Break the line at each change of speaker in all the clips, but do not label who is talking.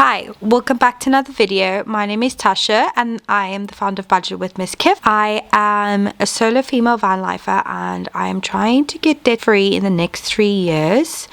Hi, welcome back to another video. My name is Tasha and I am the founder of Budget with Miss Kiff. I am a solo female van lifer and I am trying to get debt free in the next 3 years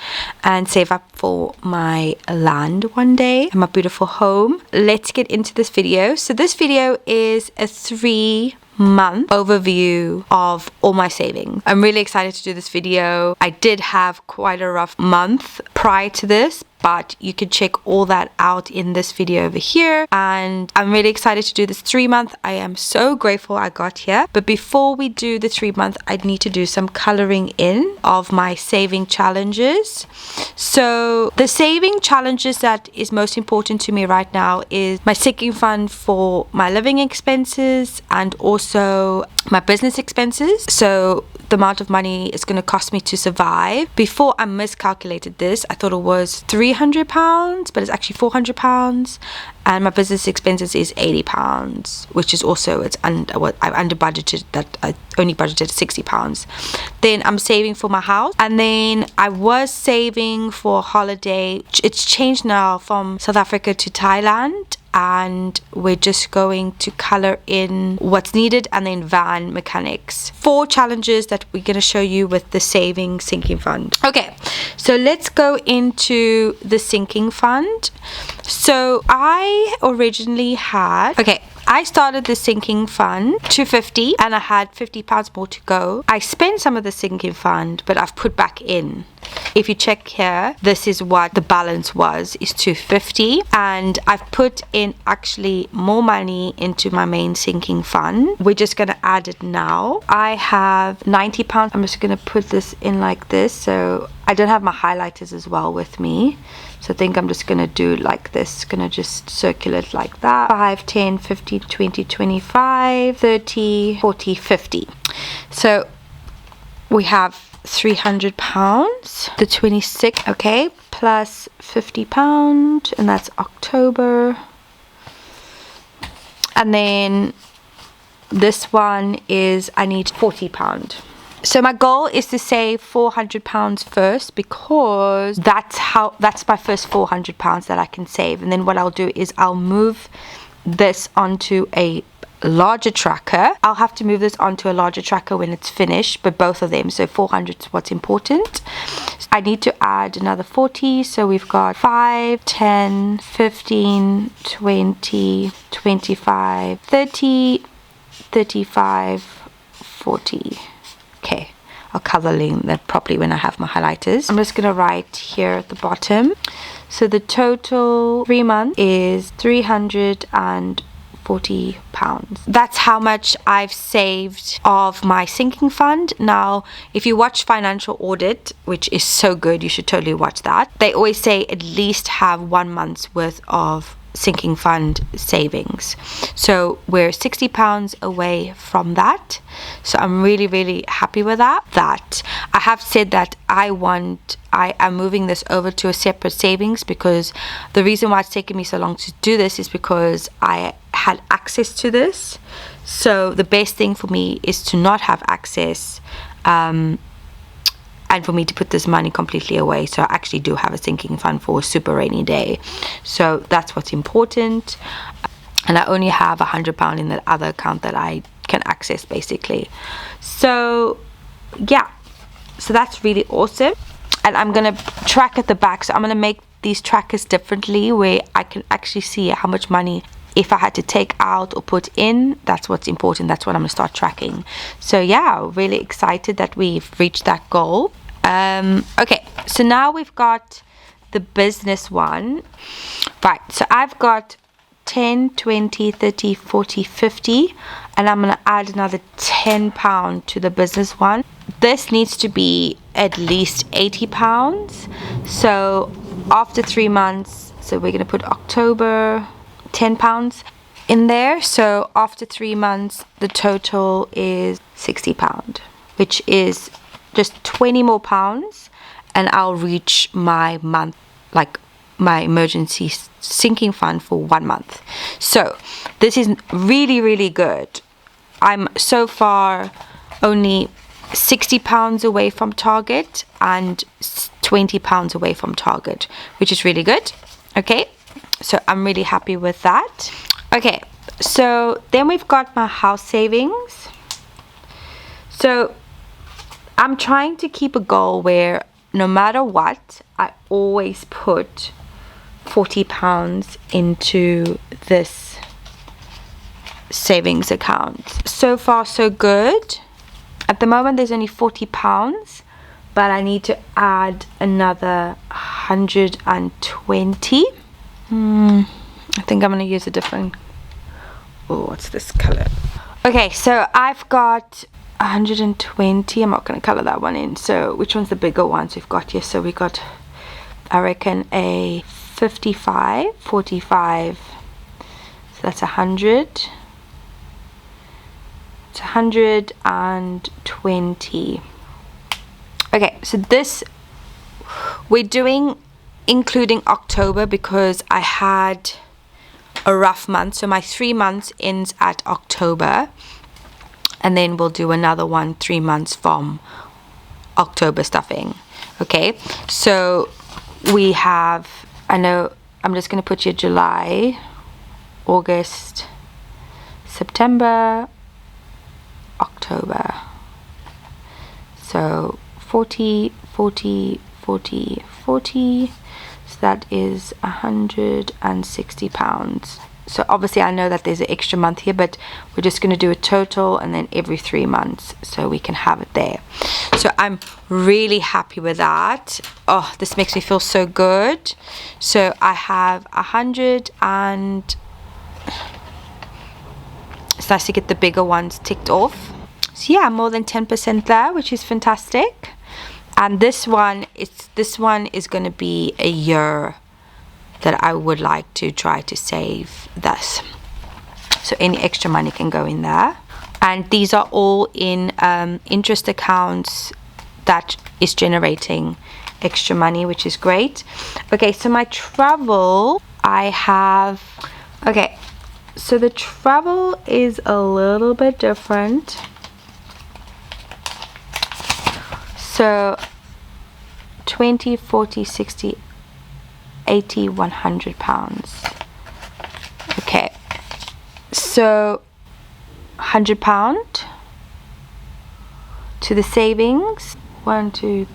and save up for my land one day and my beautiful home. Let's get into this video. So this video is a 3-month overview of all my savings. I'm really excited to do this video. I did have quite a rough month prior to this, but you can check all that out in this video over here, and I'm really excited to do this 3-month. I am so grateful I got here. But before we do the 3-month, I need to do some coloring in of my saving challenges. So the saving challenges that is most important to me right now is my sinking fund for my living expenses and also my business expenses. So the amount of money it's going to cost me to survive. Before I miscalculated this, I thought it was £300, but it's actually £400, and my business expenses is £80, which is also I under budgeted. That I only budgeted £60. Then I'm saving for my house, and then I was saving for a holiday. It's changed now from South Africa to Thailand, and we're just going to color in what's needed and then van mechanics. 4 challenges that we're going to show you with the sinking fund. Okay, so let's go into the sinking fund. So I originally had, I started the sinking fund $250 and I had £50 more to go. I spent some of the sinking fund, but I've put back in. If you check here, this is what the balance is $250, and I've put in actually more money into my main sinking fund. We're just going to add it now. I have £90. I'm just going to put this in like this. So I don't have my highlighters as well with me. So I think I'm just going to do like this. Going to just circulate like that. 5, 10, 15, 20, 25, 30, 40, 50. So we have £300, the 26, okay, plus £50, and that's October. And then this one is, I need £40. So my goal is to save £400 first, because that's my first £400 that I can save. And then what I'll do is I'll move this onto a larger tracker. I'll have to move this onto a larger tracker when it's finished, but both of them, so 400 is what's important. I need to add another 40, so we've got 5, 10, 15, 20, 25, 30, 35, 40. Okay, I'll color in that properly when I have my highlighters. I'm just gonna write here at the bottom. So the total 3 months is £340. That's how much I've saved of my sinking fund. Now, if you watch Financial Audit, which is so good, you should totally watch that. They always say at least have 1 month's worth of sinking fund savings. So we're £60 away from that. So I'm really happy with that. I have said that I am moving this over to a separate savings, because the reason why it's taken me so long to do this is because I had access to this. So the best thing for me is to not have access, and for me to put this money completely away. So I actually do have a sinking fund for a super rainy day. So that's what's important. And I only have £100 in that other account that I can access, basically. So yeah, so that's really awesome. And I'm gonna track at the back. So I'm gonna make these trackers differently, where I can actually see how much money, if I had to take out or put in, that's what's important. That's what I'm gonna start tracking. So yeah, really excited that we've reached that goal. Okay, so now we've got the business one. Right, so I've got 10, 20, 30, 40, 50, and I'm gonna add another £10 to the business one. This needs to be at least £80. So after 3 months, so we're gonna put October, £10 in there. So after 3 months, the total is £60, which is just 20 more pounds, and I'll reach my month, like my emergency sinking fund for 1 month. So this is really good. I'm so far only £60 away from target and £20 away from target, which is really good. Okay, So I'm really happy with that. Okay, so then we've got my house savings. So I'm trying to keep a goal where no matter what, I always put £40 into this savings account. So far so good. At the moment there's only £40, but I need to add another 120. I think I'm going to use a different, oh, what's this color? Okay, so I've got 120. I'm not going to color that one in. So which one's the bigger ones we've got here? So we got, I reckon, a 55, 45. So that's 100. It's 120. Okay, so this we're doing including October because I had a rough month. So my 3 months ends at October, and then we'll do another 3 months from October stuffing. Okay, so we have, I know I'm just going to put here July, August, September, October. So 40, 40, 40, 40. So that is £160. So obviously I know that there's an extra month here, but we're just going to do a total and then every 3 months so we can have it there. So I'm really happy with that. Oh, this makes me feel so good. So I have 100, and it's nice to get the bigger ones ticked off. So yeah, more than 10% there, which is fantastic. And this one is going to be a year that I would like to try to save this. So any extra money can go in there. And these are all in interest accounts that is generating extra money, which is great. Okay, so my travel, I have, okay, so the travel is a little bit different. So 20, 40, 60, 80, 100 pounds. Okay, so £100 to the savings. 1, 2,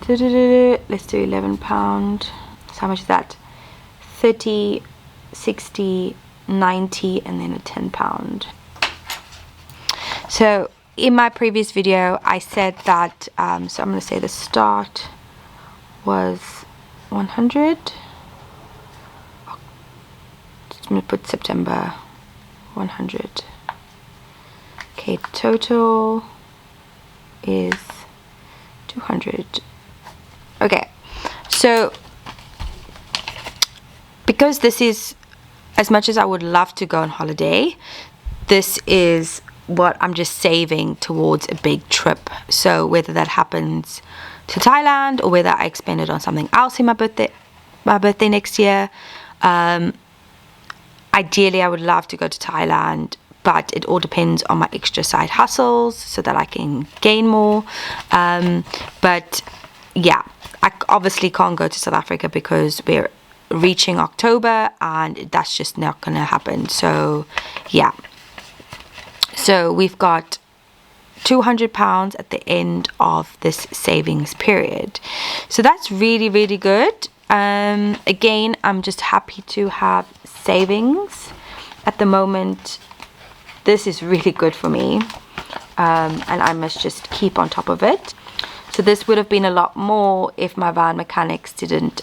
let's do £11. So how much is that? 30, 60, 90, and then a £10. So in my previous video I said that so I'm going to say the start was 100. I'm going to put September 100. Okay, total is 200. Okay, so because this is, as much as I would love to go on holiday, this is what I'm just saving towards a big trip. So whether that happens to Thailand or whether I expend it on something else in my birthday next year. Ideally I would love to go to Thailand, but it all depends on my extra side hustles so that I can gain more. But yeah, I obviously can't go to South Africa because we're reaching October and that's just not gonna happen. So yeah, so we've got £200 at the end of this savings period. So that's really, really good. Again, I'm just happy to have savings at the moment. This is really good for me, and I must just keep on top of it. So this would have been a lot more if my van mechanics didn't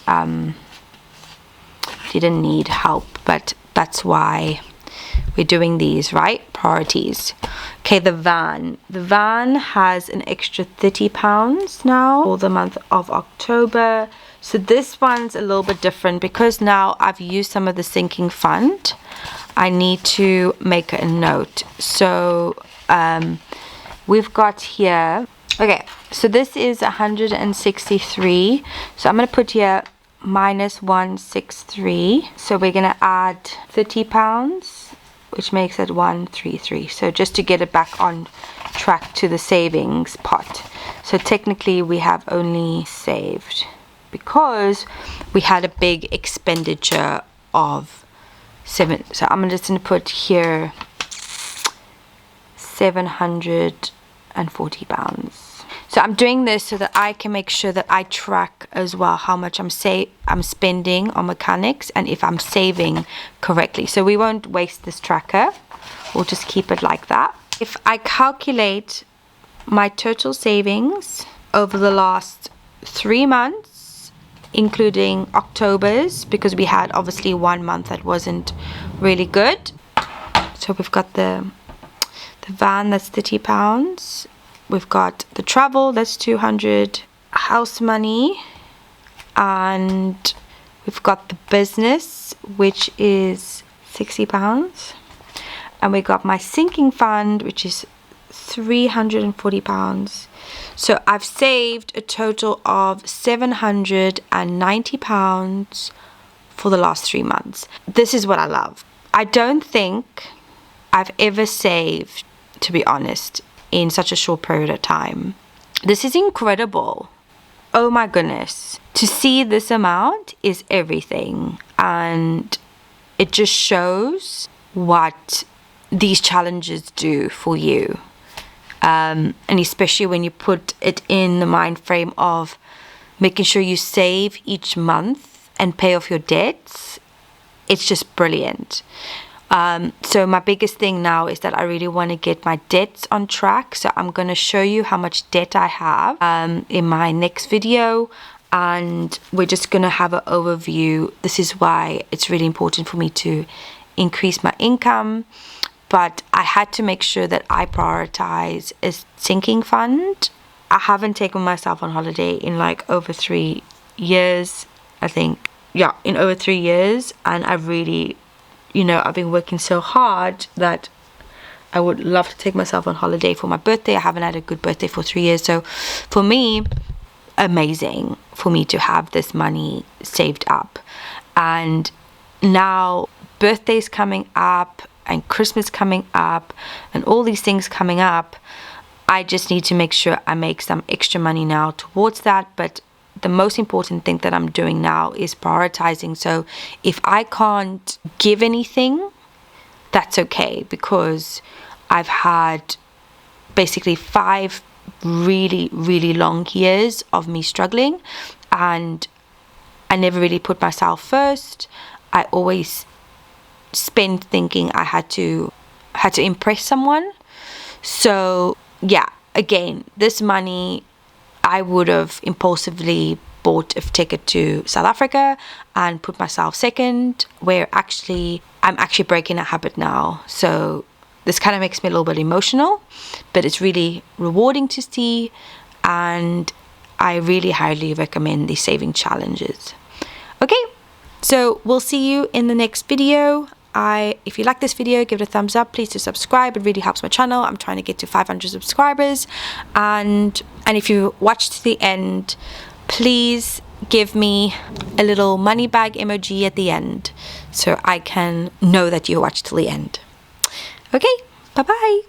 need help, but that's why we're doing these, right? Priorities. Okay, the van has an extra £30 now for the month of October. So this one's a little bit different because now I've used some of the sinking fund. I need to make a note. So we've got here, okay, so this is 163. So I'm going to put here minus 163. So we're going to add £30, which makes it 133. So just to get it back on track to the savings pot. So technically we have only saved because we had a big expenditure of So I'm just going to put here 740 pounds. So I'm doing this so that I can make sure that I track as well how much I'm spending on mechanics and if I'm saving correctly. So we won't waste this tracker. We'll just keep it like that. If I calculate my total savings over the last 3 months, including October's, because we had obviously 1 month that wasn't really good. So we've got the van, that's 30 pounds. We've got the travel, that's 200, house money, and we've got the business, which is 60 pounds. And we got my sinking fund, which is 340 pounds. So I've saved a total of 790 pounds for the last 3 months. This is what I love. I don't think I've ever saved, to be honest, in such a short period of time. This is incredible. Oh my goodness. To see this amount is everything, and it just shows what these challenges do for you. And especially when you put it in the mind frame of making sure you save each month and pay off your debts, it's just brilliant. So my biggest thing now is that I really want to get my debts on track. So I'm going to show you how much debt I have in my next video, and we're just going to have an overview. This is why it's really important for me to increase my income, but I had to make sure that I prioritize a sinking fund. I haven't taken myself on holiday in like over 3 years, I think. Yeah, in over 3 years, and I really, you know, I've been working so hard that I would love to take myself on holiday for my birthday. I haven't had a good birthday for 3 years. So for me, amazing for me to have this money saved up. And now birthdays coming up and Christmas coming up and all these things coming up, I just need to make sure I make some extra money now towards that. But the most important thing that I'm doing now is prioritizing. So if I can't give anything, that's okay, because I've had basically 5 really, really long years of me struggling, and I never really put myself first. I always spent thinking I had to impress someone. So yeah, again, this money, I would have impulsively bought a ticket to South Africa and put myself second, where I'm actually breaking a habit now. So this kind of makes me a little bit emotional, but it's really rewarding to see, and I really highly recommend these saving challenges. Okay, so we'll see you in the next video. If you like this video, give it a thumbs up. Please do subscribe. It really helps my channel. I'm trying to get to 500 subscribers, and if you watched to the end, please give me a little money bag emoji at the end so I can know that you watched till the end. Okay, bye bye.